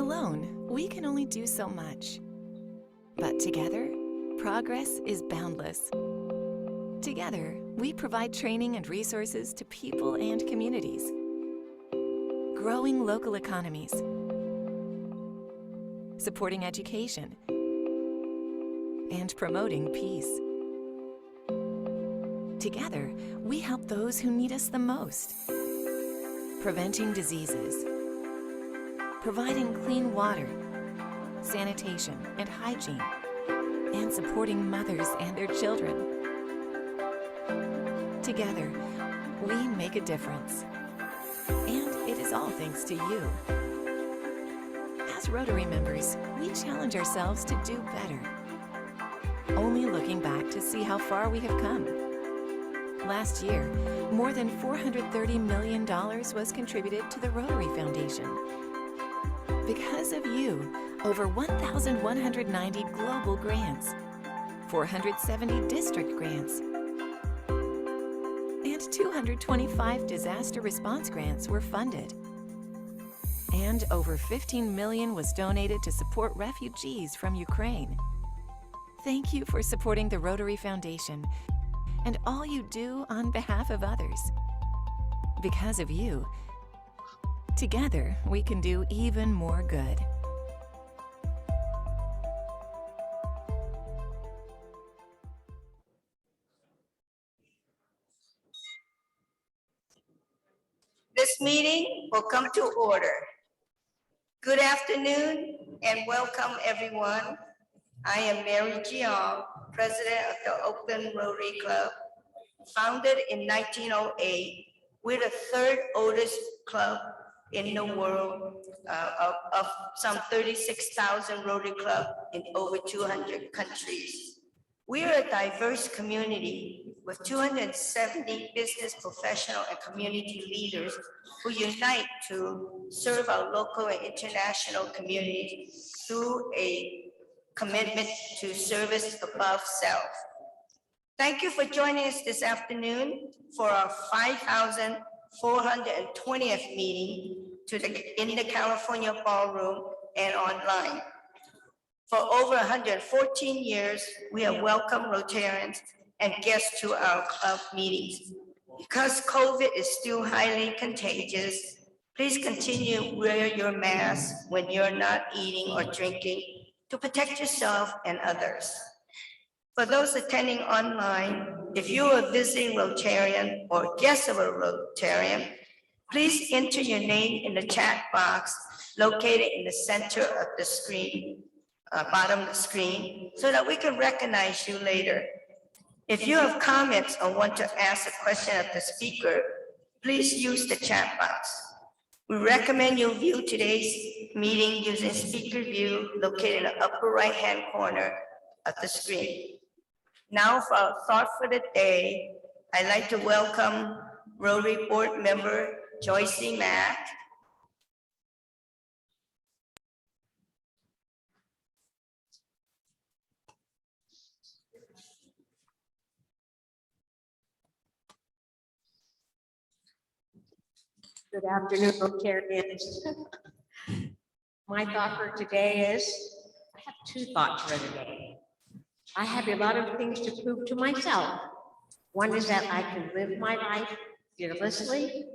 Alone, we can only do so much. But together, progress is boundless. Together, we provide training and resources to people and communities, growing local economies, supporting education, and promoting peace. Together, we help those who need us the most, preventing diseases, providing clean water, sanitation, and hygiene, and supporting mothers and their children. Together, we make a difference. And it is all thanks to you. As Rotary members, we challenge ourselves to do better, only looking back to see how far we have come. Last year, more than $430 million was contributed to the Rotary Foundation. Because of you, over 1,190 global grants, 470 district grants, and 225 disaster response grants were funded. And over $15 million was donated to support refugees from Ukraine. Thank you for supporting the Rotary Foundation and all you do on behalf of others. Because of you, together we can do even more good. This meeting will come to order. Good afternoon and welcome everyone. I am Mary Jiang, President of the Oakland Rotary Club, founded in 1908. We're the third oldest club in the world of some 36,000 Rotary Club in over 200 countries. We are a diverse community with 270 business professional and community leaders who unite to serve our local and international communities through a commitment to service above self. Thank you for joining us this afternoon for our 5,420th meeting in the California Ballroom and online. For over 114 years, we have welcomed Rotarians and guests to our club meetings. Because COVID is still highly contagious, please continue to wear your mask when you're not eating or drinking to protect yourself and others. For those attending online, if you are a visiting Rotarian or guest of a Rotarian, please enter your name in the chat box located in the center of the screen, bottom of the screen, so that we can recognize you later. If you have comments or want to ask a question of the speaker, please use the chat box. We recommend you view today's meeting using speaker view located in the upper right-hand corner of the screen. Now for our thought for the day, I'd like to welcome Rotary Board member Joyce Mack. Good afternoon, Rotarians. My thought for today is, I have two thoughts for today. I have a lot of things to prove to myself. One is that I can live my life fearlessly,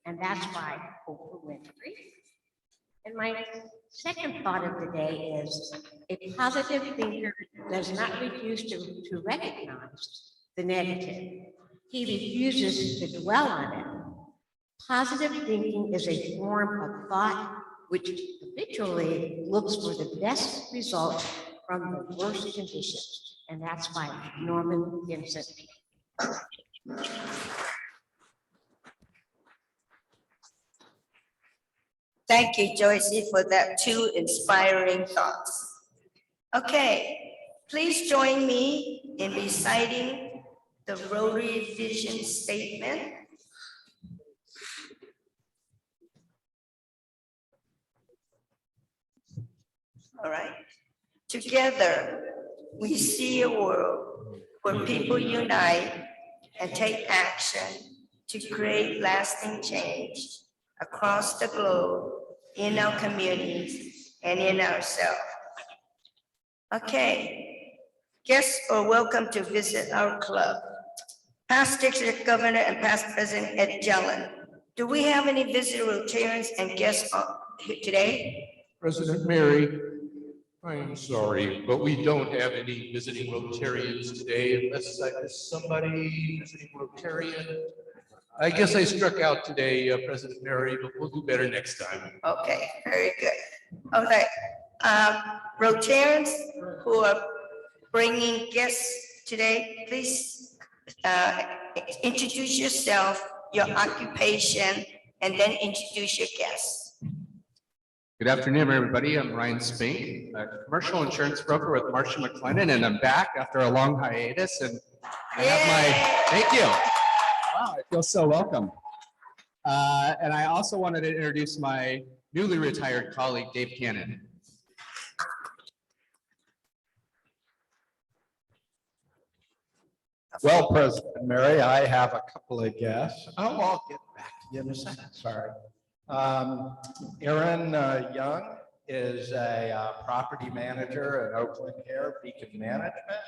and that's why Oprah Winfrey. And my second thought of the day is, a positive thinker does not refuse to recognize the negative. He refuses to dwell on it. Positive thinking is a form of thought which habitually looks for the best result from the worst conditions. And that's by Norman Vincent. Thank you, Joyce, for that two inspiring thoughts. Okay, please join me in reciting the Rotary Vision Statement. All right. Together, we see a world where people unite and take action to create lasting change across the globe, in our communities, and in ourselves. Okay, guests are welcome to visit our club. Past District Governor and past President Ed Jelen. Do we have any visitor Rotarians and guests here today? President Mary, I am sorry, but we don't have any visiting Rotarians today unless I missed somebody visiting Rotarian. I guess I struck out today, President Mary, but we'll do better next time. Okay, very good. All right, Rotarians who are bringing guests today, please introduce yourself, your occupation, and then introduce your guests. Good afternoon, everybody. I'm Ryan Spink, a commercial insurance broker with Marsh & McLennan, and I'm back after a long hiatus. And I have my, thank you. Wow, I feel so welcome. And I also wanted to introduce my newly retired colleague, Dave Cannon. Well, President Mary, I have a couple of guests. Oh, I'll get back to you in a second, sorry. Erin Young is a property manager in Oakland here, Beacon Management.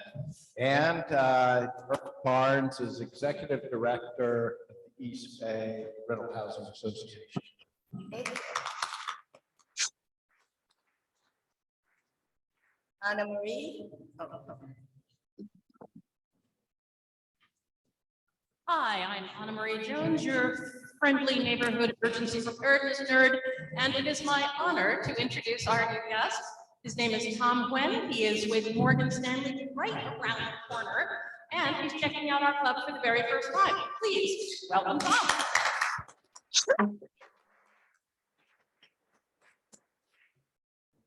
And Brooke Barnes is executive director of the East Bay Rental Housing Association. Anna Marie. Hi, I'm Anna Marie Jones, your friendly neighborhood emergency preparedness nerd, and it is my honor to introduce our new guest. His name is Tom Nguyen. He is with Morgan Stanley right around the corner, and he's checking out our club for the very first time. Please welcome Tom.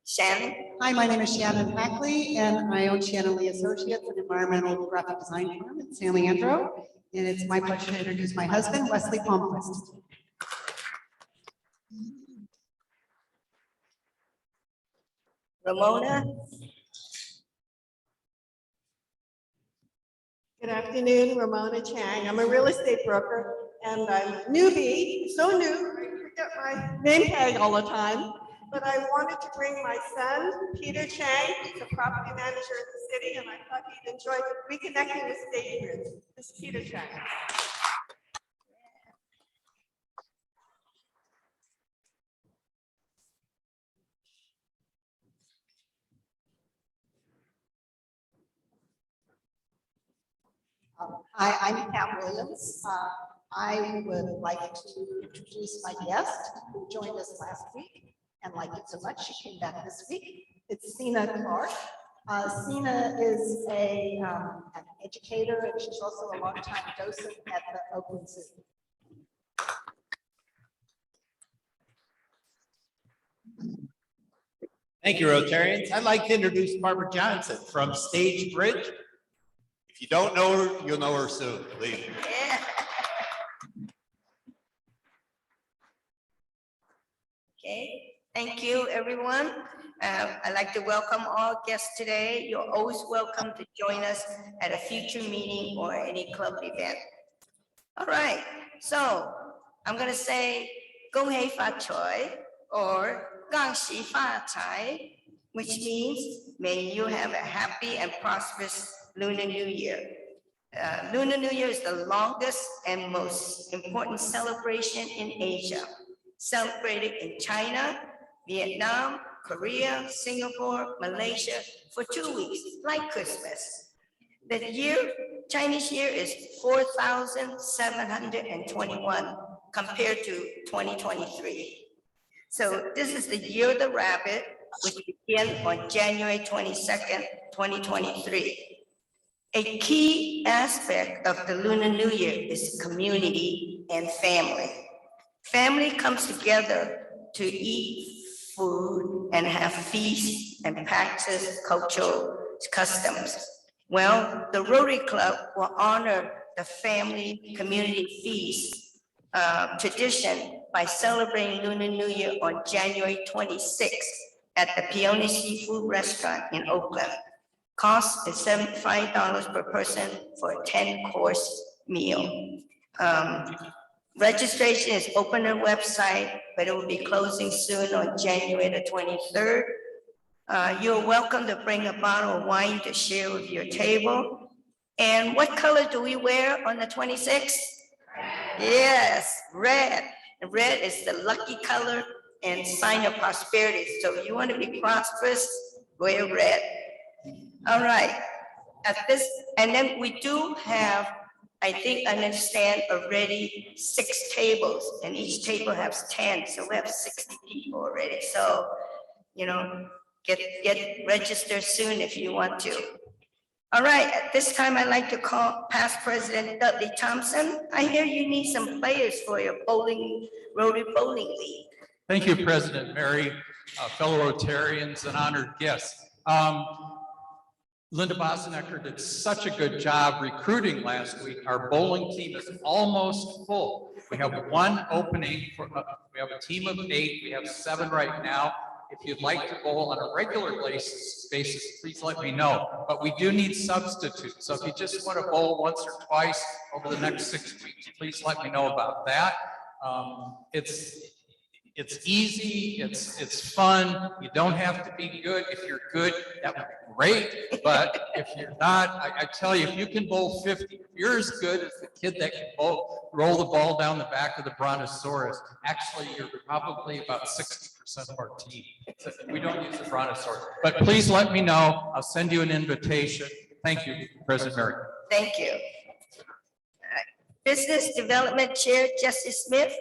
Shannon. Hi, my name is Shannon Hackley, and I own Shannon Lee Associates, an environmental graphic design firm in San Leandro. And it's my pleasure to introduce my husband, Wesley Palmquist. Ramona. Good afternoon, Ramona Chang. I'm a real estate broker and I'm a newbie, so new, I forget my name tag all the time. But I wanted to bring my son, Peter Chang, he's a property manager in the city, and I thought he'd enjoy reconnecting with Stagebridge. This is Peter Chang. Hi, I'm Pat Williams. I would like to introduce my guest who joined us last week and liked it so much she came back this week. It's Sina Clark. Sina is an educator, and she's also a longtime docent at the Oakland Zoo. Thank you, Rotarians. I'd like to introduce Barbara Johnson from Stagebridge. If you don't know her, you'll know her soon, believe me. Yeah. Okay, thank you, everyone. I'd like to welcome all guests today. You're always welcome to join us at a future meeting or any club event. All right, so I'm gonna say Gong Hei Fa Choi or Gang Xi Fa Cai, which means may you have a happy and prosperous Lunar New Year. Lunar New Year is the longest and most important celebration in Asia, celebrated in China, Vietnam, Korea, Singapore, Malaysia for 2 weeks, like Christmas. The Chinese year is 4,721 compared to 2023. So this is the year of the rabbit, which began on January 22nd, 2023. A key aspect of the Lunar New Year is community and family. Family comes together to eat food and have feasts and practice cultural customs. Well, the Rotary Club will honor the family community feast tradition by celebrating Lunar New Year on January 26th at the Peony Seafood Restaurant in Oakland. Cost is $75 per person for a 10-course meal. Registration is open on the website, but it will be closing soon on January the 23rd. You're welcome to bring a bottle of wine to share with your table. And what color do we wear on the 26th? Yes, red. And red is the lucky color and sign of prosperity. So if you want to be prosperous, wear red. All right. And then we do have, I think, I understand already 6 tables, and each table has 10, so we have 60 people already. So, get registered soon if you want to. All right, at this time, I'd like to call past President Dudley Thompson. I hear you need some players for your Rotary Bowling League. Thank you, President Mary, fellow Rotarians and honored guests. Linda Bosenecker did such a good job recruiting last week. Our bowling team is almost full. We have 1 opening for, we have a team of 8. We have 7 right now. If you'd like to bowl on a regular basis, please let me know. But we do need substitutes. So if you just want to bowl once or twice over the next 6 weeks, please let me know about that. It's easy, it's fun. You don't have to be good. If you're good, that would be great. But if you're not, I tell you, if you can bowl 50, if you're as good as the kid that can roll the ball down the back of the Brontosaurus, actually, you're probably about 60% of our team. So we don't use the Brontosaurus. But please let me know. I'll send you an invitation. Thank you, President Mary. Thank you. Business Development Chair Jesse Smith,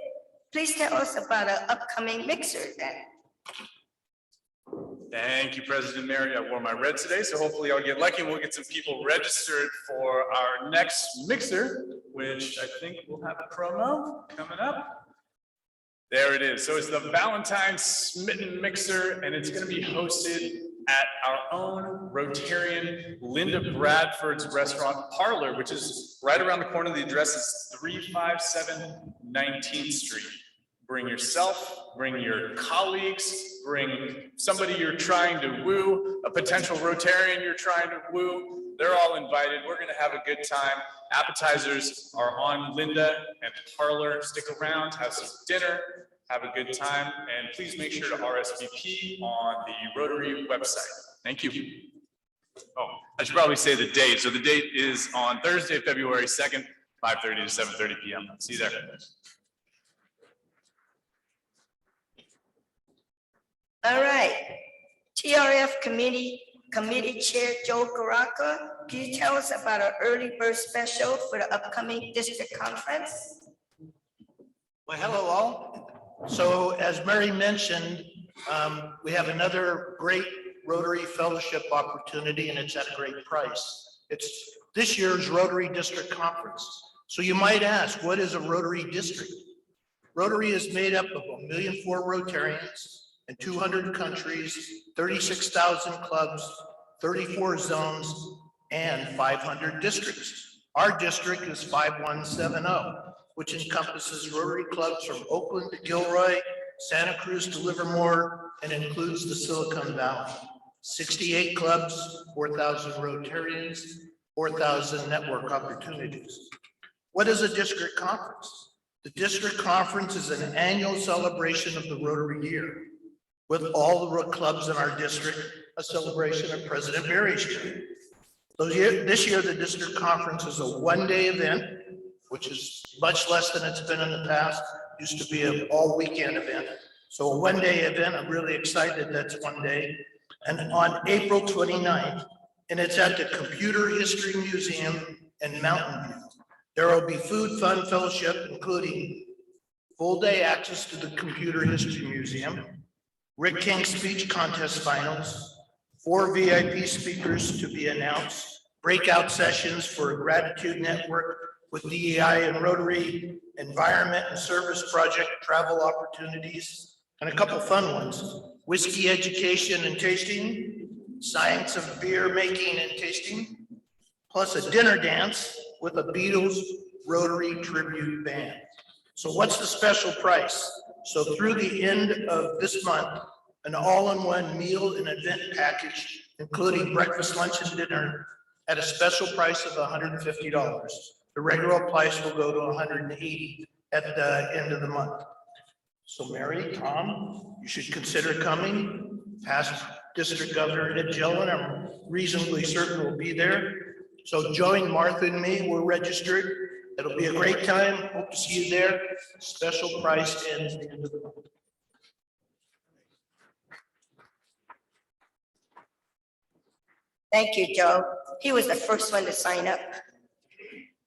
please tell us about an upcoming mixer event. Thank you, President Mary. I wore my red today, so hopefully I'll get lucky and we'll get some people registered for our next mixer, which I think we'll have a promo coming up. There it is. So it's the Valentine's Smitten Mixer, and it's going to be hosted at our own Rotarian Linda Bradford's Restaurant Parlor, which is right around the corner. The address is 357 19th Street. Bring yourself, bring your colleagues, bring somebody you're trying to woo, a potential Rotarian you're trying to woo. They're all invited. We're going to have a good time. Appetizers are on Linda and Parlor. Stick around, have some dinner, have a good time, and please make sure to RSVP on the Rotary website. Thank you. Oh, I should probably say the date. So the date is on Thursday, February 2nd, 5:30 to 7:30 p.m. See you there. All right, TRF Committee Chair Joe Garaka, can you tell us about our early bird special for the upcoming district conference? Well, hello all. So as Mary mentioned, we have another great Rotary Fellowship opportunity, and it's at a great price. It's this year's Rotary District Conference. So you might ask, what is a Rotary District? Rotary is made up of 1,000,004 Rotarians in 200 countries, 36,000 clubs, 34 zones, and 500 districts. Our district is 5170, which encompasses Rotary clubs from Oakland to Gilroy, Santa Cruz to Livermore, and includes the Silicon Valley. 68 clubs, 4,000 Rotarians, 4,000 network opportunities. What is a district conference? The district conference is an annual celebration of the Rotary year, with all the clubs in our district, a celebration of President Mary's year. So this year, the district conference is a one-day event, which is much less than it's been in the past. Used to be an all-weekend event. So a one-day event, I'm really excited that's one day. And on April 29th, and it's at the Computer History Museum in Mountain View. There will be food, fun, fellowship, including full-day access to the Computer History Museum, Rick King speech contest finals, 4 VIP speakers to be announced, breakout sessions for a gratitude network with DEI and Rotary, environment and service project travel opportunities, and a couple fun ones, whiskey education and tasting, science of beer making and tasting, plus a dinner dance with a Beatles Rotary tribute band. So what's the special price? So through the end of this month, an all-in-one meal and event package, including breakfast, lunch, and dinner at a special price of $150. The regular price will go to $180 at the end of the month. So Mary, Tom, you should consider coming. Past District Governor Ed Gillen, I'm reasonably certain will be there. So join Martha and me, we're registered. It'll be a great time. Hope to see you there. Special price ends at the end of the month. Thank you, Joe. He was the first one to sign up.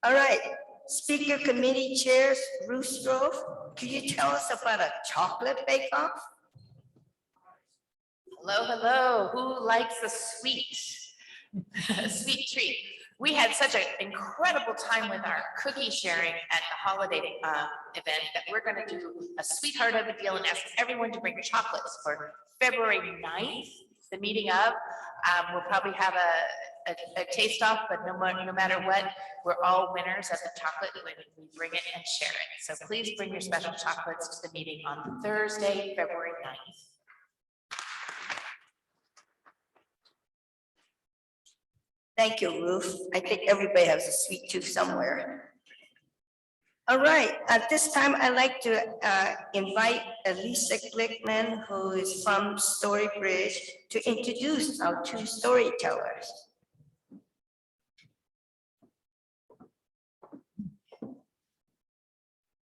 All right, Speaker Committee Chairs, Ruth Strove, could you tell us about a chocolate bake-off? Hello, hello. Who likes a sweet, a sweet treat? We had such an incredible time with our cookie sharing at the holiday event that we're going to do a sweetheart of a deal and ask everyone to bring chocolates for February 9th, the meeting of. We'll probably have a taste off, but no matter what, we're all winners of the chocolate when we bring it and share it. So please bring your special chocolates to the meeting on Thursday, February 9th. Thank you, Ruth. I think everybody has a sweet tooth somewhere. All right, at this time, I'd like to invite Elisa Glickman, who is from Stagebridge, to introduce our two storytellers.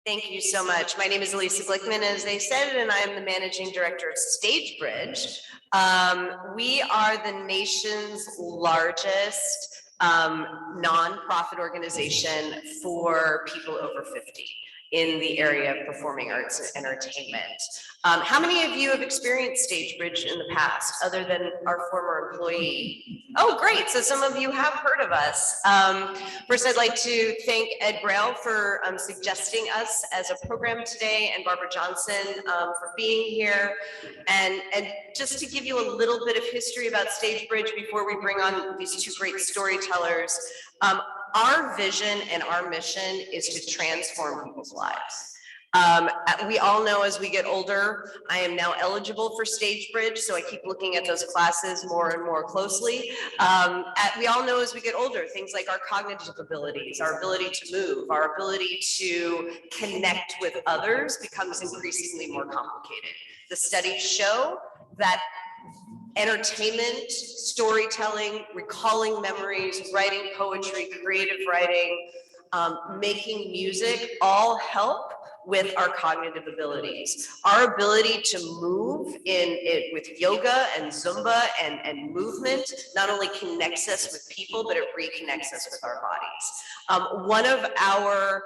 Thank you so much. My name is Elisa Glickman, as they said, and I am the managing director of Stagebridge. We are the nation's largest nonprofit organization for people over 50 in the area of performing arts and entertainment. How many of you have experienced Stagebridge in the past, other than our former employee? Oh, great. So some of you have heard of us. First, I'd like to thank Ed Braille for suggesting us as a program today, and Barbara Johnson for being here. And just to give you a little bit of history about Stagebridge before we bring on these two great storytellers, our vision and our mission is to transform people's lives. We all know as we get older, I am now eligible for Stagebridge, so I keep looking at those classes more and more closely. We all know as we get older, things like our cognitive abilities, our ability to move, our ability to connect with others becomes increasingly more complicated. The studies show that entertainment, storytelling, recalling memories, writing poetry, creative writing, making music, all help with our cognitive abilities. Our ability to move with yoga and Zumba and movement not only connects us with people, but it reconnects us with our bodies. One of our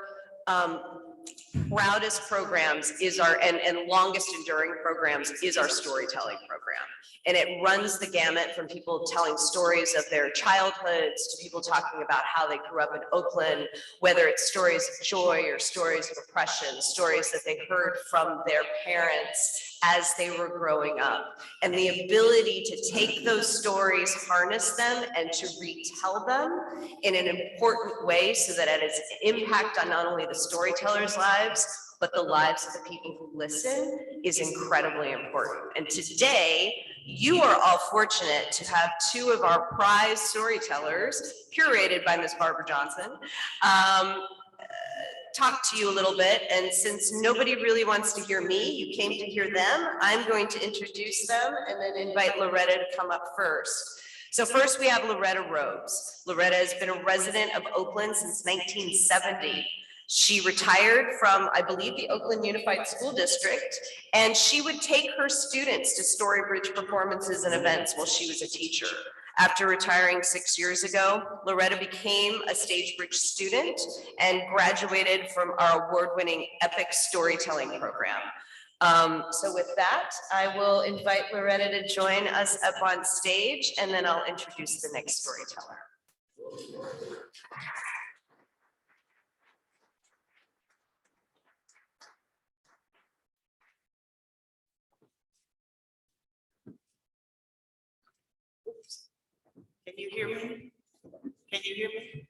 proudest programs is and longest enduring programs is our storytelling program. And it runs the gamut from people telling stories of their childhoods to people talking about how they grew up in Oakland, whether it's stories of joy or stories of oppression, stories that they heard from their parents as they were growing up. And the ability to take those stories, harness them, and to retell them in an important way so that it has an impact on not only the storytellers' lives, but the lives of the people who listen is incredibly important. And today, you are all fortunate to have two of our prize storytellers, curated by Ms. Barbara Johnson, talk to you a little bit. And since nobody really wants to hear me, you came to hear them, I'm going to introduce them and then invite Loretta to come up first. So first we have Loretta Rhodes. Loretta has been a resident of Oakland since 1970. She retired from, I believe, the Oakland Unified School District, and she would take her students to Stagebridge performances and events while she was a teacher. After retiring 6 years ago, Loretta became a Stagebridge student and graduated from our award-winning Epic Storytelling program. So with that, I will invite Loretta to join us up on stage, and then I'll introduce the next storyteller. Can you hear me? Can you hear me?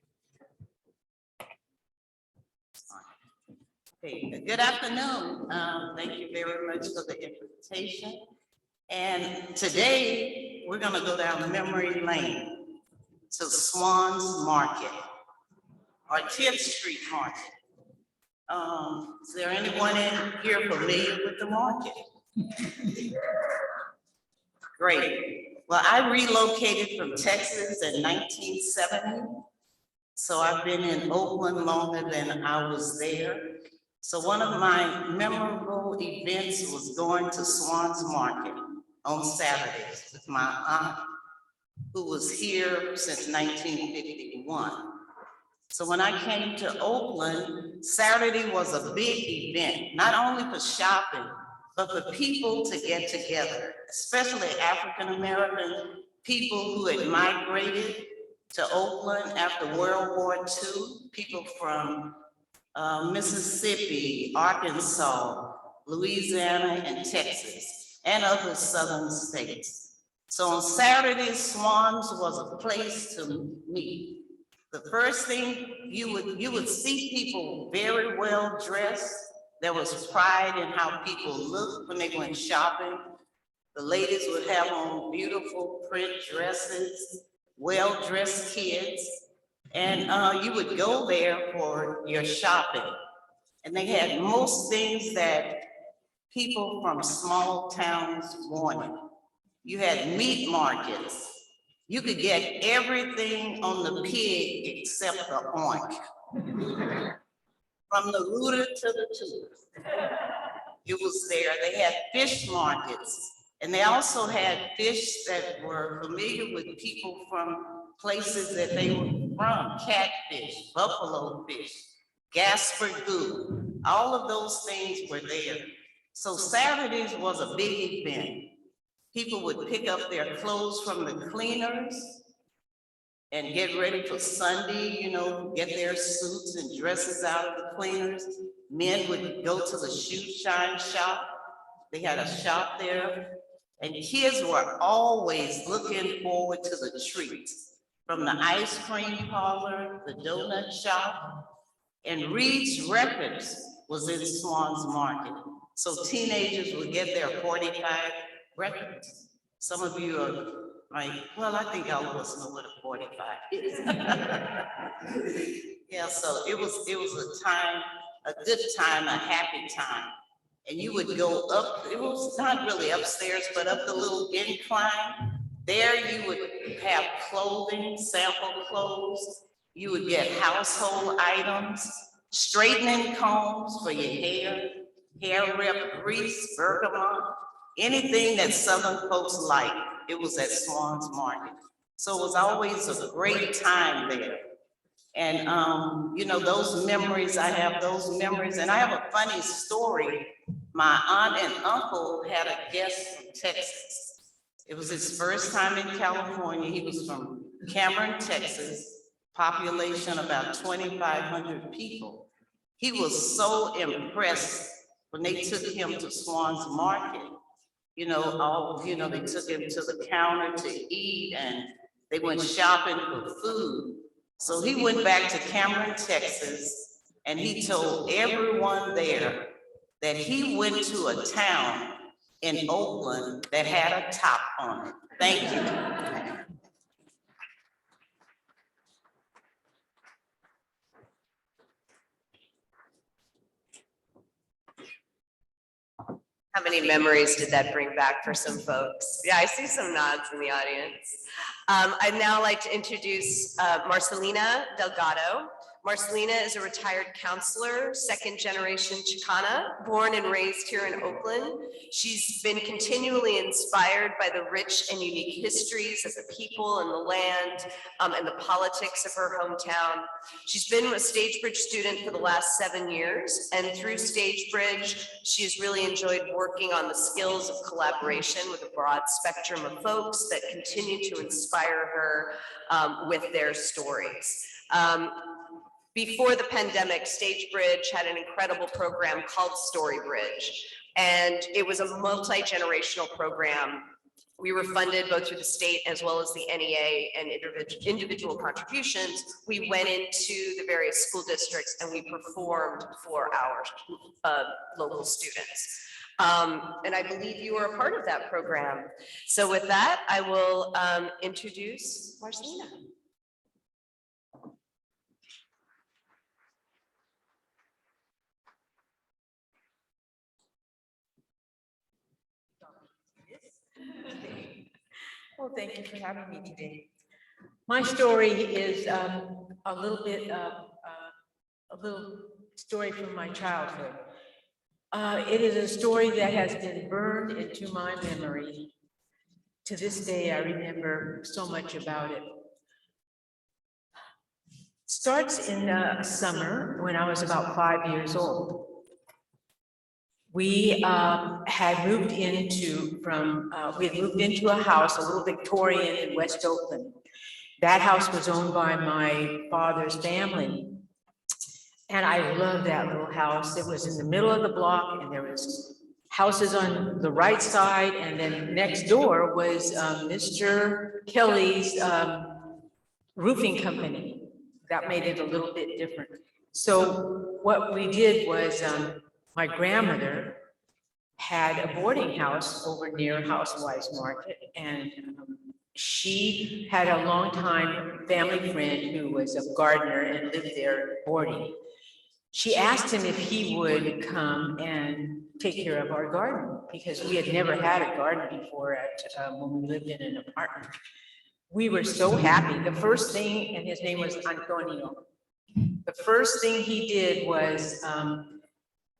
Okay, good afternoon. Thank you very much for the invitation. And today, we're gonna go down memory lane to Swan's Market, or 10th Street Market. Is there anyone in here familiar with the market? Great. Well, I relocated from Texas in 1970. So I've been in Oakland longer than I was there. So one of my memorable events was going to Swan's Market on Saturdays with my aunt, who was here since 1951. So when I came to Oakland, Saturday was a big event, not only for shopping, but for people to get together, especially African-American people who had migrated to Oakland after World War II, people from Mississippi, Arkansas, Louisiana, and Texas, and other southern states. So on Saturdays, Swans was a place to meet. The first thing you would see people very well dressed. There was pride in how people looked when they went shopping. The ladies would have on beautiful print dresses, well-dressed kids, and you would go there for your shopping. And they had most things that people from small towns wanted. You had meat markets. You could get everything on the pig except the oink. From the rooter to the tooth. It was there. They had fish markets. And they also had fish that were familiar with people from places that they were from. Catfish, buffalo fish, Gasper goo. All of those things were there. So Saturdays was a big event. People would pick up their clothes from the cleaners and get ready for Sunday, you know, get their suits and dresses out of the cleaners. Men would go to the shoe shine shop. They had a shop there. And kids were always looking forward to the treats. From the ice cream parlor, the donut shop, and Reed's Records was in Swan's Market. So teenagers would get their 45 records. Some of you are like, well, I think all of us know what a 45 is. Yeah, so it was a time, a good time, a happy time. And you would go up, it was not really upstairs, but up the little incline. There you would have clothing, sample clothes. You would get household items, straightening combs for your hair rip, grease, bergamot, anything that Southern folks like, it was at Swan's Market. So it was always a great time there. And, you know, those memories, I have those memories. And I have a funny story. My aunt and uncle had a guest from Texas. It was his first time in California. He was from Cameron, Texas, population about 2,500 people. He was so impressed when they took him to Swan's Market. You know, they took him to the counter to eat and they went shopping for food. So he went back to Cameron, Texas, and he told everyone there that he went to a town in Oakland that had a top on it. Thank you. How many memories did that bring back for some folks? Yeah, I see some nods in the audience. I'd now like to introduce Marcelina Delgado. Marcelina is a retired counselor, second generation Chicana, born and raised here in Oakland. She's been continually inspired by the rich and unique histories of the people and the land and the politics of her hometown. She's been a Stagebridge student for the last 7 years, and through Stagebridge, she has really enjoyed working on the skills of collaboration with a broad spectrum of folks that continue to inspire her with their stories. Before the pandemic, Stagebridge had an incredible program called Storybridge, and it was a multi-generational program. We were funded both through the state as well as the NEA and individual contributions. We went into the various school districts and we performed for our local students. And I believe you were a part of that program. So with that, I will introduce Marcelina. Well, thank you for having me today. My story is a little bit of a little story from my childhood. It is a story that has been burned into my memory. To this day, I remember so much about it. Starts in summer when I was about 5 years old. We had moved into a house, a little Victorian in West Oakland. That house was owned by my father's family. And I loved that little house. It was in the middle of the block and there was houses on the right side. And then next door was Mr. Kelly's roofing company. That made it a little bit different. So what we did was my grandmother had a boarding house over near Housewives Market, and she had a longtime family friend who was a gardener and lived there boarding. She asked him if he would come and take care of our garden because we had never had a garden before when we lived in an apartment. We were so happy. The first thing, and his name was Antonio. The first thing he did was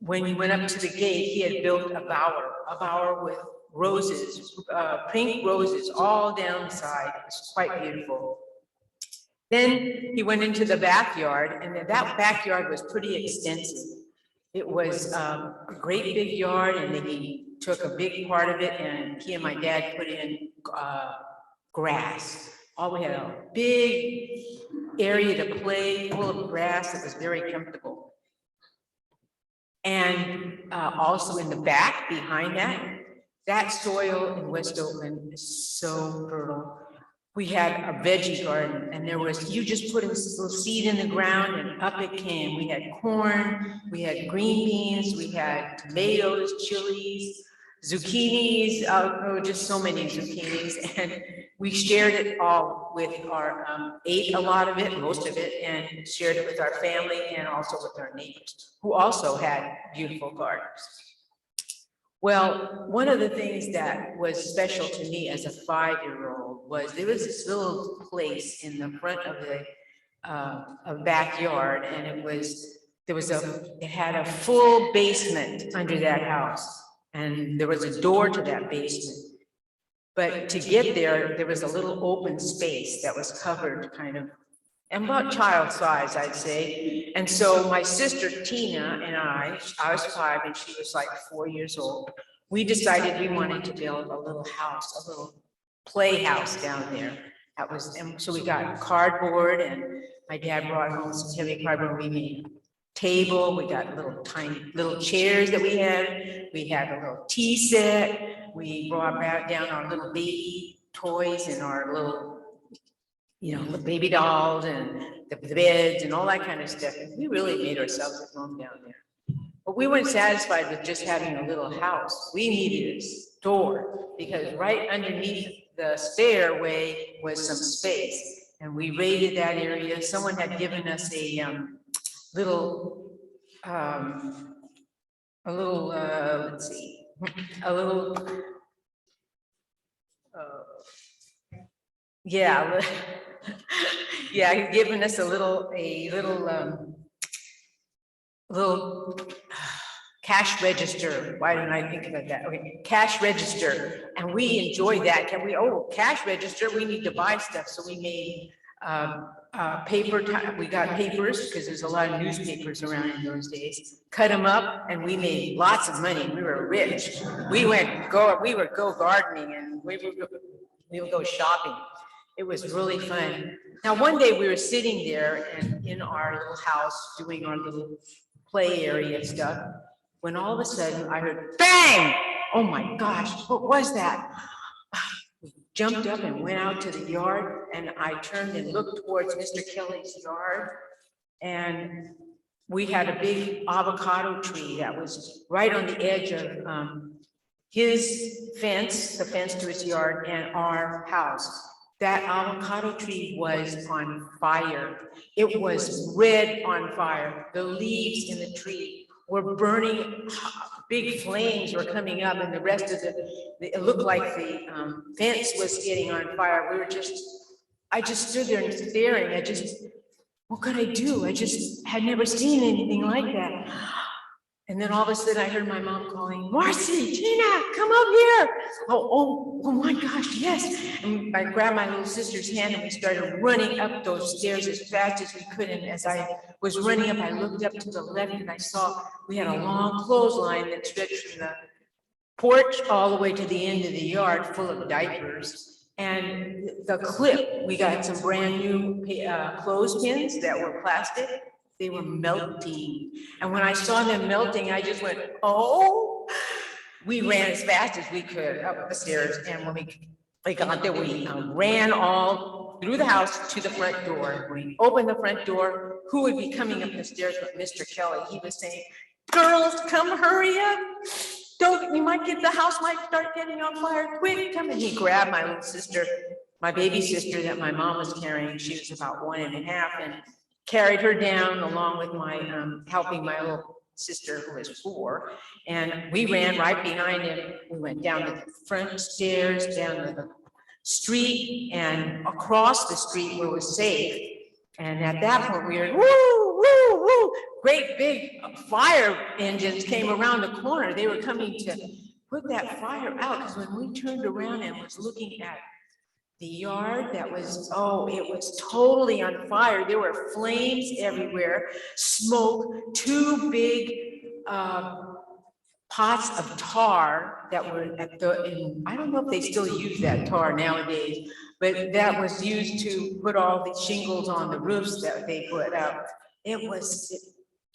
when you went up to the gate, he had built a bower with roses, pink roses all down the side. It was quite beautiful. Then he went into the backyard, and that backyard was pretty extensive. It was a great big yard, and then he took a big part of it, and he and my dad put in grass. We had a big area to play, full of grass. It was very comfortable. And also in the back, behind that soil in West Oakland is so fertile. We had a veggie garden, and you just put a little seed in the ground and up it came. We had corn, we had green beans, we had tomatoes, chilies, zucchinis, just so many zucchinis. And we shared it all with ate a lot of it, most of it, and shared it with our family and also with our neighbors, who also had beautiful gardens. Well, one of the things that was special to me as a 5-year-old was there was this little place in the front of the backyard, and it had a full basement under that house, and there was a door to that basement. But to get there, there was a little open space that was covered kind of, and about child size, I'd say. And so my sister Tina and I was 5 and she was like 4 years old. We decided we wanted to build a little house, a little playhouse down there. And so we got cardboard, and my dad brought home some heavy cardboard. We made a table. We got little chairs that we had. We had a little tea set. We brought down our little baby toys and our little, the baby dolls and the beds and all that kind of stuff. And we really made ourselves at home down there. But we weren't satisfied with just having a little house. We needed a store because right underneath the stairway was some space. And we raided that area. Someone had given us a little, he'd given us a little cash register. Why didn't I think about that? Okay, cash register. And we enjoyed that. Cash register, we need to buy stuff. So we made we got papers because there's a lot of newspapers around in those days, cut them up, and we made lots of money. We were rich. We would go gardening, and we would go shopping. It was really fun. Now, one day we were sitting there and in our little house doing our little play area stuff, when all of a sudden I heard bang! Oh my gosh, what was that? Jumped up and went out to the yard, and I turned and looked towards Mr. Kelly's yard, and we had a big avocado tree that was right on the edge of his fence, the fence to his yard, and our house. That avocado tree was on fire. It was red on fire. The leaves in the tree were burning big flames were coming up and the rest of it looked like the fence was getting on fire. I just stood there and staring. What could I do? I just had never seen anything like that. And then all of a sudden I heard my mom calling, Marcy, Tina, come up here. Oh my gosh, yes. And I grabbed my little sister's hand and we started running up those stairs as fast as we could. And as I was running up, I looked up to the left and I saw we had a long clothesline that stretched from the porch all the way to the end of the yard full of diapers. And the clip, we got some brand new clothespins that were plastic. They were melting. And when I saw them melting, I just went, oh. We ran as fast as we could up the stairs. And when we got there, we ran all through the house to the front door. We opened the front door. Who would be coming up the stairs but Mr. Kelly? He was saying, girls, come hurry up. We might the house might start getting on fire. Quick, come. And he grabbed my little sister, my baby sister that my mom was carrying. She was about 1.5 and carried her down along with my helping my little sister who was 4. And we ran right behind him. We went down the front stairs, down to the street and across the street where it was safe. And at that point we heard, woo, woo, woo, great big fire engines came around the corner. They were coming to put that fire out because when we turned around and was looking at the yard that was, it was totally on fire. There were flames everywhere, smoke, 2 big pots of tar that were I don't know if they still use that tar nowadays, but that was used to put all the shingles on the roofs that they put up. It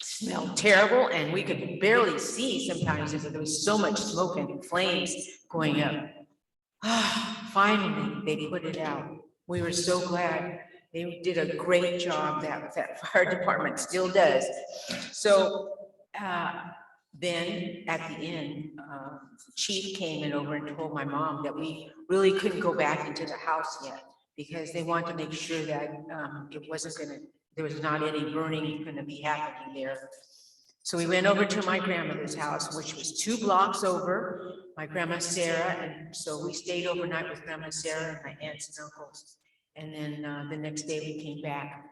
smelled terrible and we could barely see sometimes because there was so much smoke and flames going up. Finally, they put it out. We were so glad. They did a great job. That fire department still does. So then at the end, chief came in over and told my mom that we really couldn't go back into the house yet because they wanted to make sure that there was not any burning going to be happening there. So we went over to my grandmother's house, which was 2 blocks over, my grandma Sarah. And so we stayed overnight with Grandma Sarah and my aunts and uncles. And then the next day we came back.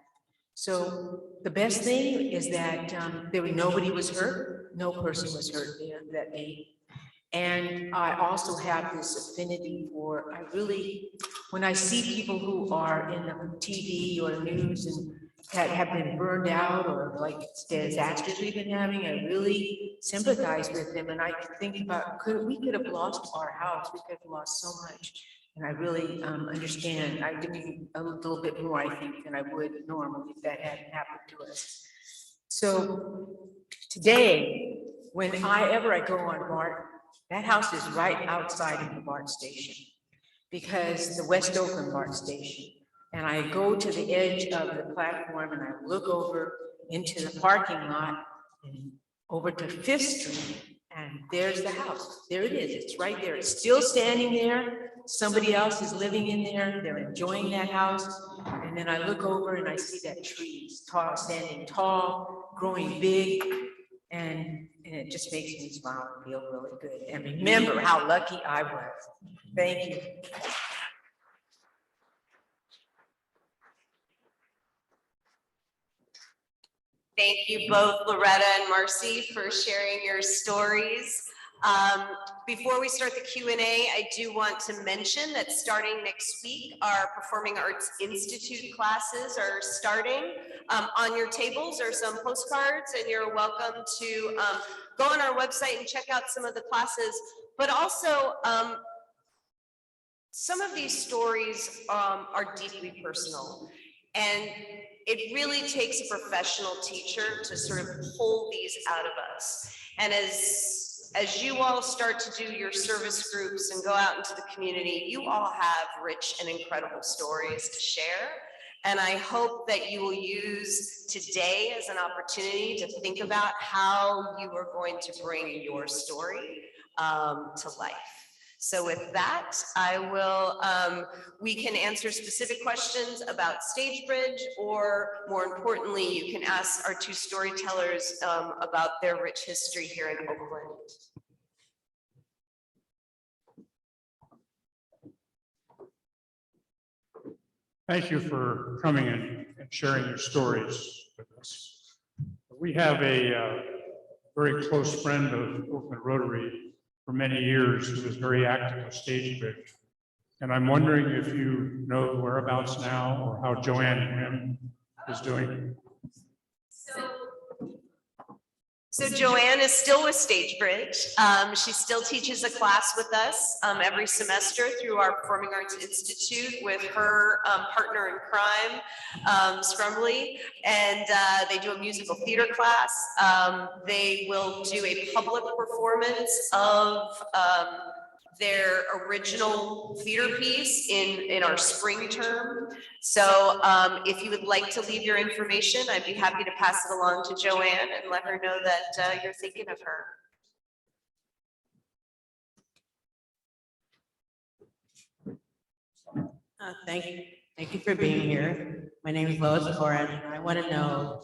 So the best thing is that nobody was hurt. No person was hurt there that day. And I also have this affinity for, when I see people who are in the TV or news and that have been burned out or like disasters we've been having, I really sympathize with them. And I think about, we could have lost our house. We could have lost so much. And I really understand. I do a little bit more, I think, than I would normally if that hadn't happened to us. So today, whenever I go on BART, that house is right outside of the BART station because the West Oakland BART station. And I go to the edge of the platform and I look over into the parking lot and over to 5th Street. And there's the house. There it is. It's right there. It's still standing there. Somebody else is living in there. They're enjoying that house. And then I look over and I see that tree standing tall, growing big. And it just makes me smile and feel really good. And remember how lucky I was. Thank you. Thank you both, Loretta and Marcy, for sharing your stories. Before we start the Q&A, I do want to mention that starting next week, our Performing Arts Institute classes are starting. On your tables are some postcards, and you're welcome to go on our website and check out some of the classes. But also, some of these stories are deeply personal. And it really takes a professional teacher to sort of pull these out of us. And as you all start to do your service groups and go out into the community, you all have rich and incredible stories to share. And I hope that you will use today as an opportunity to think about how you are going to bring your story to life. So with that, we can answer specific questions about Stagebridge, or more importantly, you can ask our 2 storytellers about their rich history here in Oakland. Thank you for coming and sharing your stories with us. We have a very close friend of Oakland Rotary for many years who was very active with Stagebridge. And I'm wondering if you know the whereabouts now or how Joanne Grimm is doing. So Joanne is still with Stagebridge. She still teaches a class with us every semester through our Performing Arts Institute with her partner in crime, Scrumbly, and they do a musical theater class. They will do a public performance of their original theater piece in our spring term. So if you would like to leave your information, I'd be happy to pass it along to Joanne and let her know that you're thinking of her. Thank you for being here. My name is Lois Corin, and I want to know,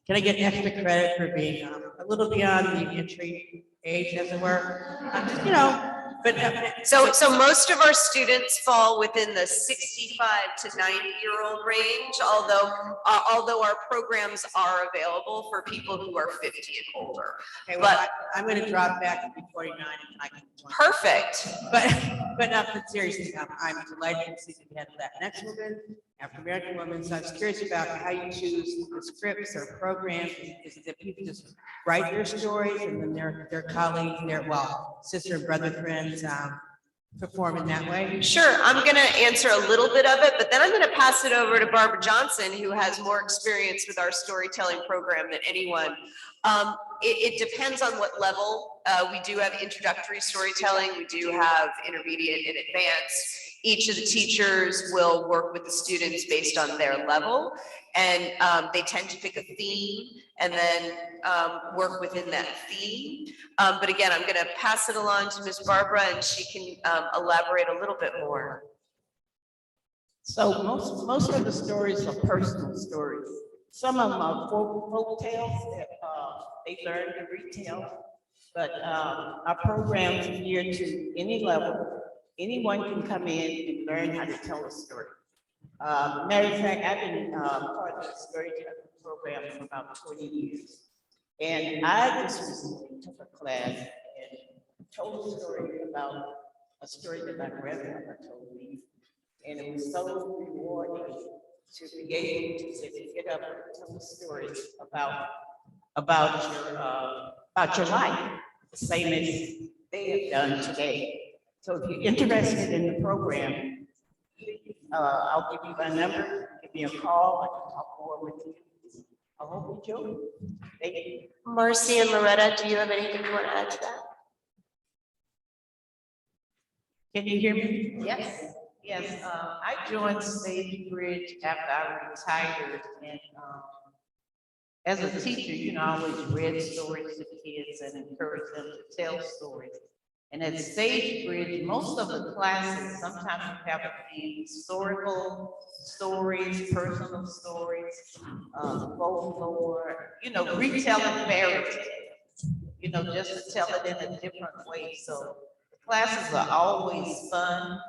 can I get extra credit for being a little beyond the entry age, as it were? You know, but so most of our students fall within the 65 to 90-year-old range, although our programs are available for people who are 50 and older. Okay, well, I'm going to drop back to be 49 and I can join. Perfect. But seriously, I'm delighted to see that we had Latinx women, African-American women. So I was curious about how you choose the scripts or programs. Is it that people just write their stories and then their colleagues, sister and brother friends perform in that way? Sure, I'm going to answer a little bit of it, but then I'm going to pass it over to Barbara Johnson, who has more experience with our storytelling program than anyone. It depends on what level. We do have introductory storytelling. We do have intermediate and advanced. Each of the teachers will work with the students based on their level, and they tend to pick a theme and then work within that theme. But again, I'm going to pass it along to Ms. Barbara, and she can elaborate a little bit more. So most of the stories are personal stories. Some of them are folk tales that they learn to retell. But our programs are geared to any level. Anyone can come in and learn how to tell a story. Matter of fact, I've been part of the storytelling program for about 20 years. And I just recently took a class and told a story about a story that my grandmother told me. And it was so rewarding to be able to get up and tell a story about your life, the same as they have done today. So if you're interested in the program, I'll give you my number, give me a call, I can talk more with you. I hope you enjoy. Thank you. Marcy and Loretta, do you have anything you want to add to that? Can you hear me? Yes. Yes, I joined Stagebridge after I retired, and as a teacher, I always read stories to kids and encouraged them to tell stories. And at Stagebridge, most of the classes, sometimes you have historical stories, personal stories, folklore, retelling fairy tales, just to tell it in a different way. So the classes are always fun.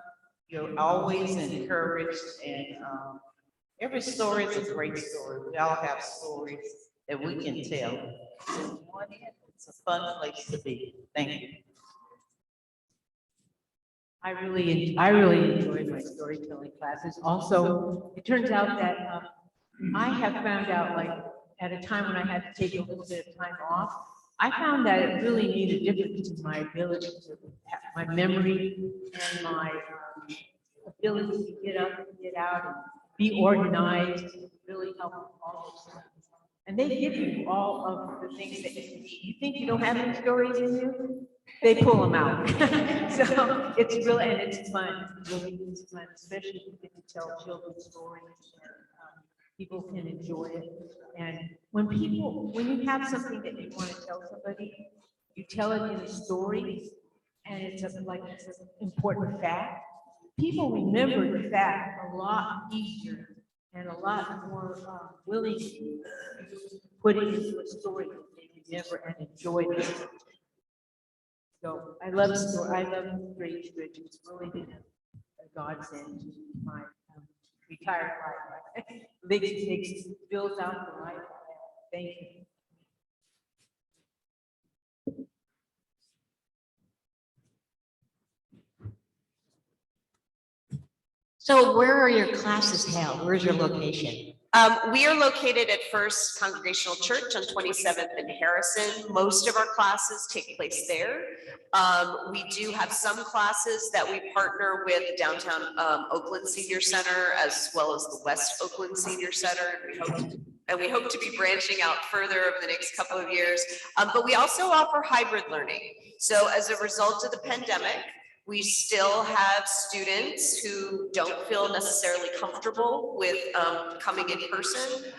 You're always encouraged, and every story is a great story. We all have stories that we can tell. It's a fun place to be. Thank you. I really enjoyed my storytelling classes. Also, it turns out that I have found out, like, at a time when I had to take a little bit of time off, I found that it really made a difference in my ability to have my memory and my ability to get up and get out and be organized, really help all those things. And they give you all of the things that you need. You think you don't have any stories in you? They pull them out. So it's really, and it's fun. It really is fun, especially if you get to tell children's stories and people can enjoy it. And when you have something that you want to tell somebody, you tell it in a story, and it's an important fact. People remember the fact a lot easier and a lot more willing to put it into a story that they remember and enjoy it. So I love Stagebridge. It's really been a godsend to my retired life. Makes fills out the life. Thank you. So where are your classes held? Where's your location? We are located at First Congregational Church on 27th and Harrison. Most of our classes take place there. We do have some classes that we partner with the Downtown Oakland Senior Center as well as the West Oakland Senior Center. And we hope to be branching out further over the next couple of years. But we also offer hybrid learning. So as a result of the pandemic, we still have students who don't feel necessarily comfortable with coming in person,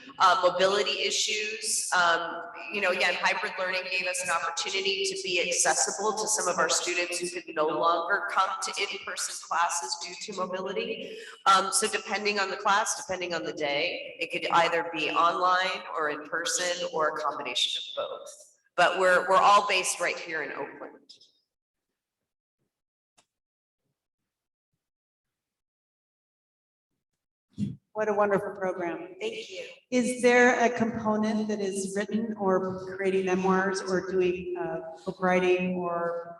mobility issues. Again, hybrid learning gave us an opportunity to be accessible to some of our students who could no longer come to in-person classes due to mobility. So depending on the class, depending on the day, it could either be online or in person or a combination of both. But we're all based right here in Oakland. What a wonderful program. Thank you. Is there a component that is written or creating memoirs or doing book writing or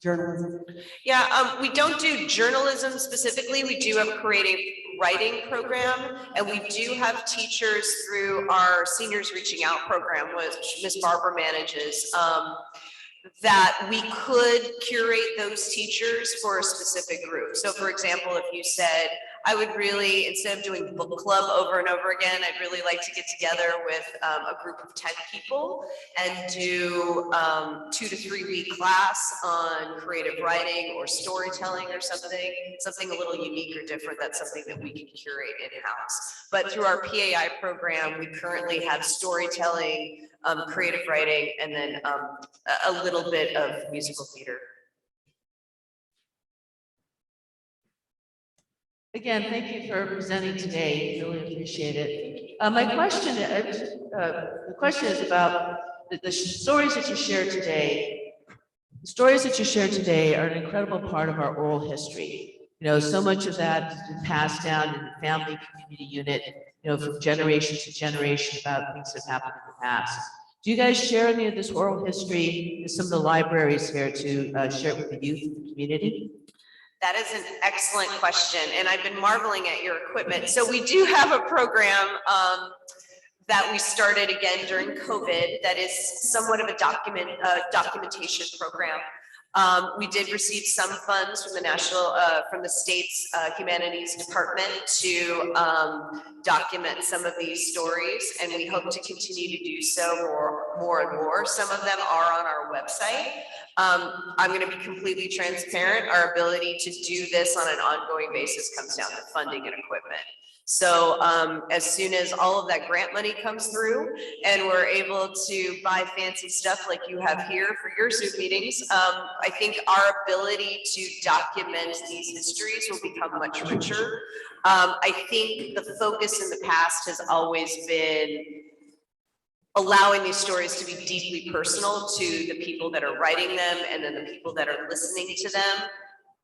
journalism? Yeah, we don't do journalism specifically. We do have a creative writing program, and we do have teachers through our Seniors Reaching Out program, which Ms. Barbara manages, that we could curate those teachers for a specific group. So for example, if you said, I would really, instead of doing book club over and over again, I'd really like to get together with a group of 10 people and do 2 to 3 week class on creative writing or storytelling or something a little unique or different. That's something that we can curate in-house. But through our PAI program, we currently have storytelling, creative writing, and then a little bit of musical theater. Again, thank you for presenting today. Really appreciate it. My question, the question is about the stories that you shared today. The stories that you shared today are an incredible part of our oral history. So much of that has been passed down in the family community unit, from generation to generation about things that happened in the past. Do you guys share any of this oral history with some of the libraries here to share it with the youth in the community? That is an excellent question, and I've been marveling at your equipment. So we do have a program that we started again during COVID that is somewhat of a documentation program. We did receive some funds from the state's humanities department to document some of these stories, and we hope to continue to do so more and more. Some of them are on our website. I'm going to be completely transparent. Our ability to do this on an ongoing basis comes down to funding and equipment. So as soon as all of that grant money comes through and we're able to buy fancy stuff like you have here for your Zoom meetings, I think our ability to document these histories will become much richer. I think the focus in the past has always been allowing these stories to be deeply personal to the people that are writing them and then the people that are listening to them.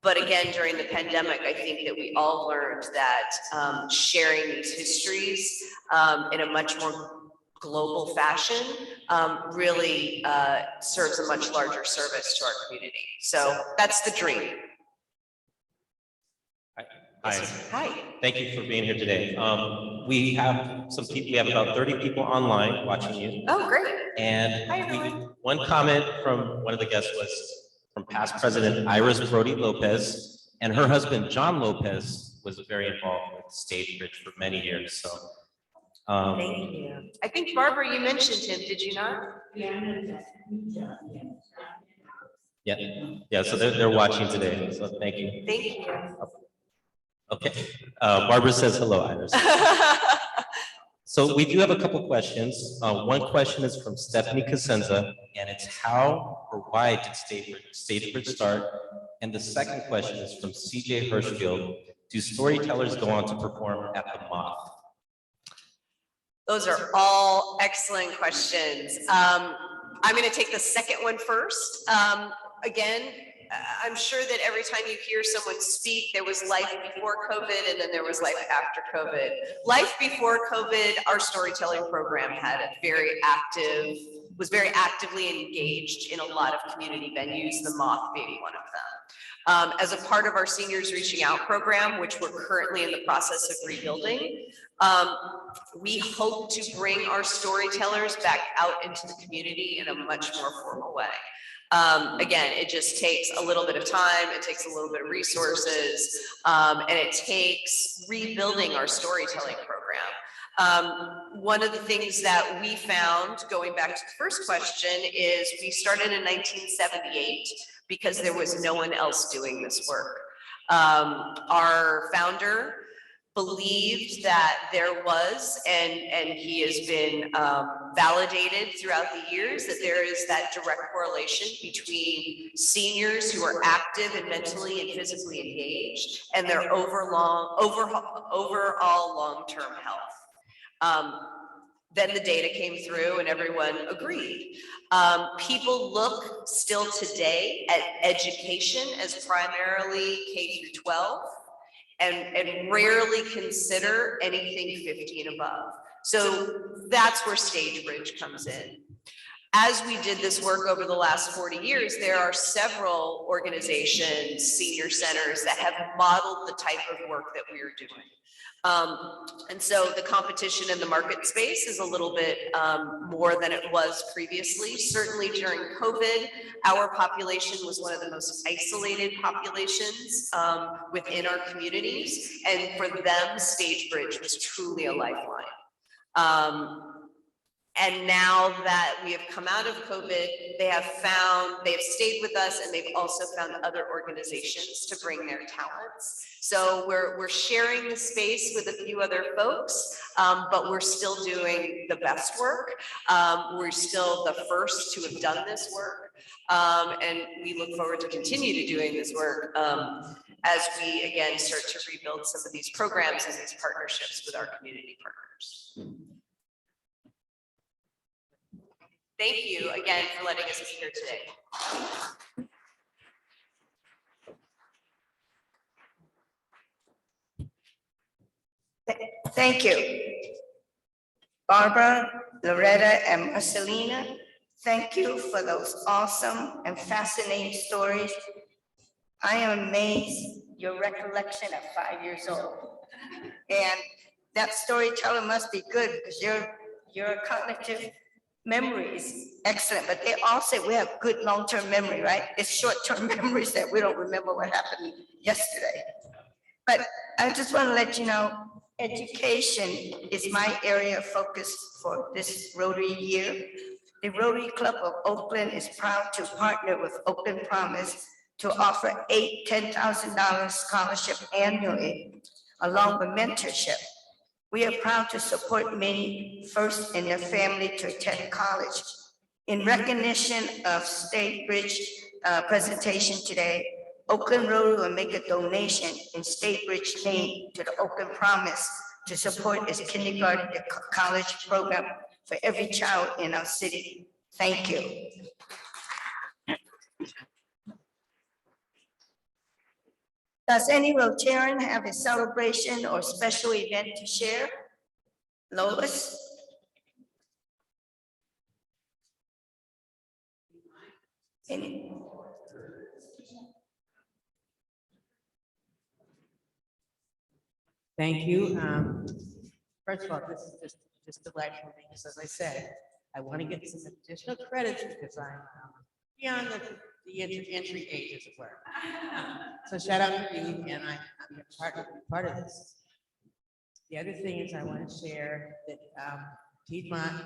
But again, during the pandemic, I think that we all learned that sharing these histories in a much more global fashion really serves a much larger service to our community. So that's the dream. Hi. Hi. Thank you for being here today. We have some people, we have about 30 people online watching you. Oh, great. And Hi, everyone. one comment from one of the guests was from past President Iris Brody Lopez, and her husband, John Lopez, was very involved with Stagebridge for many years. So Thank you. I think, Barbara, you mentioned him, did you not? yeah, so they're watching today. So thank you. Thank you. Okay. Barbara says hello, Iris. So we do have a couple questions. One question is from Stephanie Casenza, and it's how or why did Stagebridge start? And the second question is from CJ Hirschfield. Do storytellers go on to perform at the Moth? Those are all excellent questions. I'm going to take the second one first. Again, I'm sure that every time you hear someone speak, there was life before COVID and then there was life after COVID. Life before COVID, our storytelling program was very actively engaged in a lot of community venues, the Moth being one of them. As a part of our Seniors Reaching Out program, which we're currently in the process of rebuilding, we hope to bring our storytellers back out into the community in a much more formal way. Again, it just takes a little bit of time, it takes a little bit of resources, and it takes rebuilding our storytelling program. One of the things that we found, going back to the first question, is we started in 1978 because there was no one else doing this work. Our founder believed that there was, and he has been validated throughout the years, that there is that direct correlation between seniors who are active and mentally and physically engaged and their overall long-term health. Then the data came through and everyone agreed. People look still today at education as primarily K through 12 and rarely consider anything 50 and above. So that's where Stagebridge comes in. As we did this work over the last 40 years, there are several organizations, senior centers that have modeled the type of work that we are doing. And so the competition in the market space is a little bit more than it was previously. Certainly during COVID, our population was one of the most isolated populations within our communities. And for them, Stagebridge was truly a lifeline. And now that we have come out of COVID, they have stayed with us, and they've also found other organizations to bring their talents. So we're sharing the space with a few other folks, but we're still doing the best work. We're still the first to have done this work. And we look forward to continue to doing this work as we, again, start to rebuild some of these programs and these partnerships with our community partners. Thank you again for letting us be here today. Thank you. Barbara, Loretta, and Marcelina, thank you for those awesome and fascinating stories. I am amazed your recollection at 5 years old. And that storyteller must be good because your cognitive memory is excellent, but they all say we have good long-term memory, right? It's short-term memories that we don't remember what happened yesterday. But I just want to let you know, education is my area of focus for this Rotary year. The Rotary Club of Oakland is proud to partner with Oakland Promise to offer 8 $10,000 scholarship annually, along with mentorship. We are proud to support many first in their family to attend college. In recognition of Stagebridge presentation today, Oakland Rotary will make a donation in Stagebridge name to the Oakland Promise to support its kindergarten to college program for every child in our city. Thank you. Does any Rotarian have a celebration or special event to share? Lois? Any? Thank you. First of all, this is just delightful because, as I said, I want to get some additional credits because I'm beyond the entry age, as it were. So shout out to you, and I'm part of this. The other thing is I want to share that Piedmont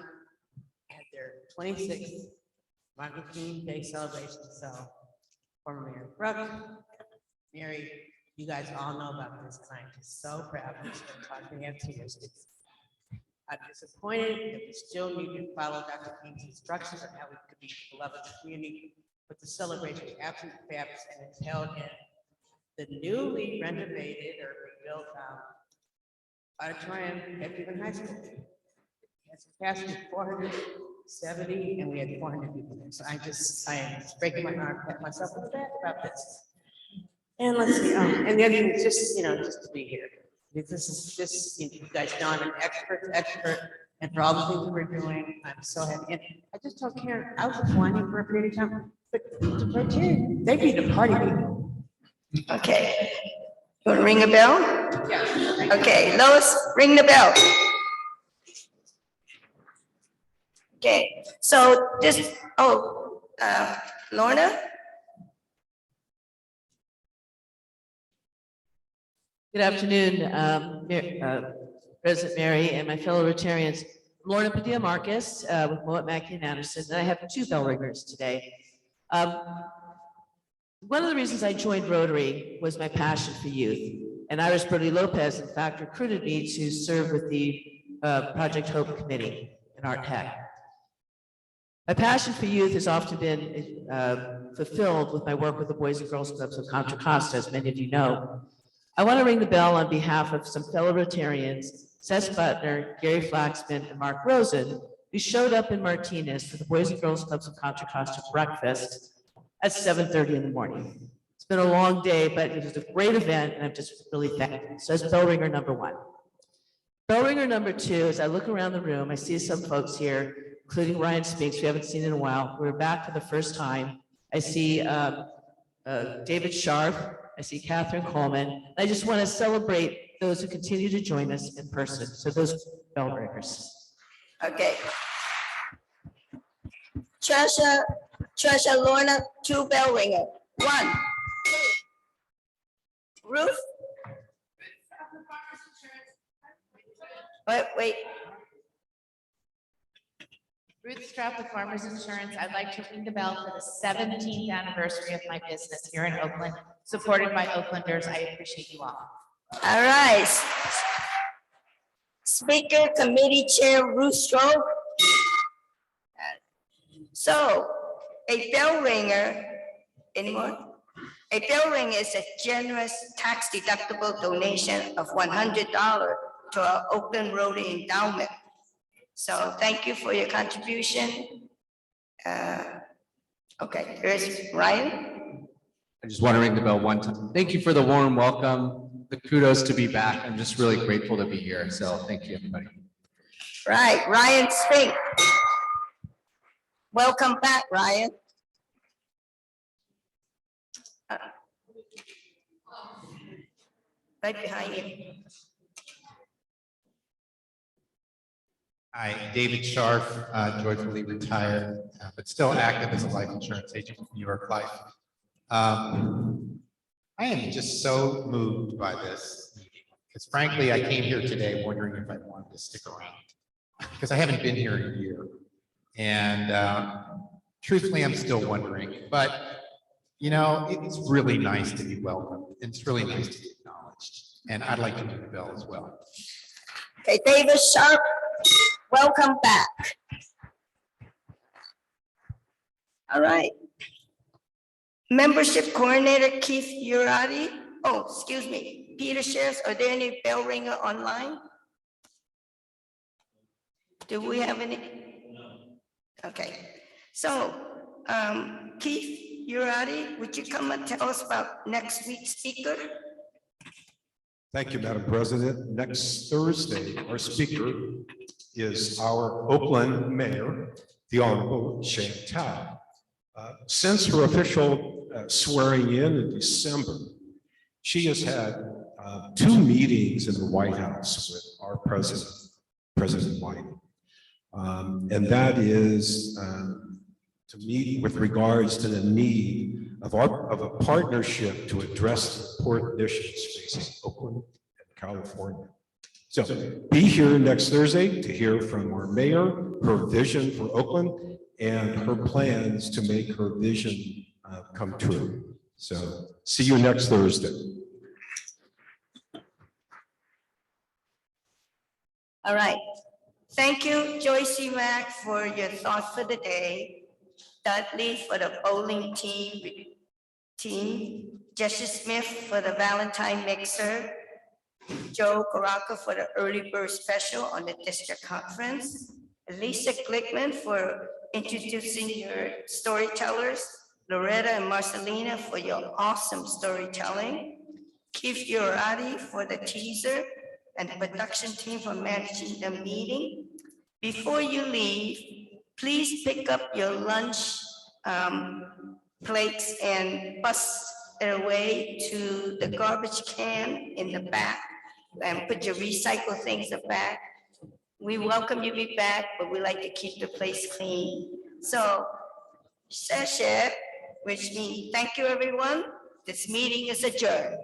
had their 26th Martin Luther King Day celebration. So former Mayor Brooke, Mary, you guys all know about this, and I'm just so proud. I'm just talking to have tears. I'm disappointed that we still need to follow Dr. King's instructions on how we could be beloved community, but the celebration is absolutely fabulous, and it's held in the newly renovated or rebuilt auditorium at Cleveland High School. It has a capacity of 400 70, and we had 400 people there. So I am breaking my heart, pat myself on the back about this. And let's see, and the other thing is just, just to be here. This is just, you guys know I'm an expert, and for all the things we're doing, I'm so happy. And I just told Karen, I was whining for a period of time, but the criteria, they be the party people. Okay. You want to ring a bell? Yeah. Okay, Lois, ring the bell. Okay, so this, Lorna? Good afternoon, President Mary and my fellow Rotarians. I'm Lorna Padilla Marcus with Moet Mackey and Anderson, and I have 2 bell ringers today. One of the reasons I joined Rotary was my passion for youth. And Iris Brody Lopez, in fact, recruited me to serve with the Project Hope Committee in Art Tech. My passion for youth has often been fulfilled with my work with the Boys and Girls Clubs of Contra Costa, as many of you know. I want to ring the bell on behalf of some fellow Rotarians, Seth Butner, Gary Flaxman, and Mark Rosen, who showed up in Martinez for the Boys and Girls Clubs of Contra Costa breakfast at 7:30 in the morning. It's been a long day, but it was a great event, and I'm just really thankful. So that's bell ringer number 1. Bell ringer number 2, as I look around the room, I see some folks here, including Ryan Spinks, we haven't seen in a while. We're back for the first time. I see David Sharp. I see Catherine Coleman. I just want to celebrate those who continue to join us in person. So those bell ringers. Okay. Treasure Lorna, 2 bell ringer. 1. Ruth? Wait. Ruth Straub with Farmers Insurance. I'd like to ring the bell for the 17th anniversary of my business here in Oakland, supported by Oaklanders. I appreciate you all. All right. Speaker Committee Chair Ruth Straub. So, a bell ringer, anymore? A bell ringer is a generous tax deductible donation of $100 to our Oakland Rotary Endowment. So thank you for your contribution. Okay, there's Ryan. I just want to ring the bell one time. Thank you for the warm welcome, the kudos to be back. I'm just really grateful to be here. So thank you, everybody. Right, Ryan Spink. Welcome back, Ryan. Right behind you. Hi, David Scharf, joyfully retired, but still active as a life insurance agent with New York Life. I am just so moved by this meeting because frankly, I came here today wondering if I wanted to stick around because I haven't been here in a year. And truthfully, I'm still wondering, but it's really nice to be welcomed. And it's really nice to be acknowledged. And I'd like to ring the bell as well. Okay, David Sharp, welcome back. All right. Membership Coordinator Keith Urati. Oh, excuse me, Peter Shares, are there any bell ringer online? Do we have any? No. Okay, so Keith Urati, would you come and tell us about next week's speaker? Thank you, Madam President. Next Thursday, our speaker is our Oakland Mayor, the Honorable Chantal. Since her official swearing in December, she has had 2 meetings in the White House with our president, President Biden. And that is to meet with regards to the need of a partnership to address important issues facing Oakland and California. So be here next Thursday to hear from our mayor, her vision for Oakland, and her plans to make her vision come true. So see you next Thursday. All right. Thank you, Joyce Mack, for your thoughts for the day. Dudley for the bowling team, Jesse Smith for the Valentine mixer, Joe Caracca for the early bird special on the district conference, Lisa Glickman for introducing your storytellers, Loretta and Marcelina for your awesome storytelling, Keith Urati for the teaser, and the production team for managing the meeting. Before you leave, please pick up your lunch plates and bus it away to the garbage can in the back and put your recycle things in the back. We welcome you to be back, but we like to keep the place clean. So, session, which means thank you, everyone. This meeting is adjourned.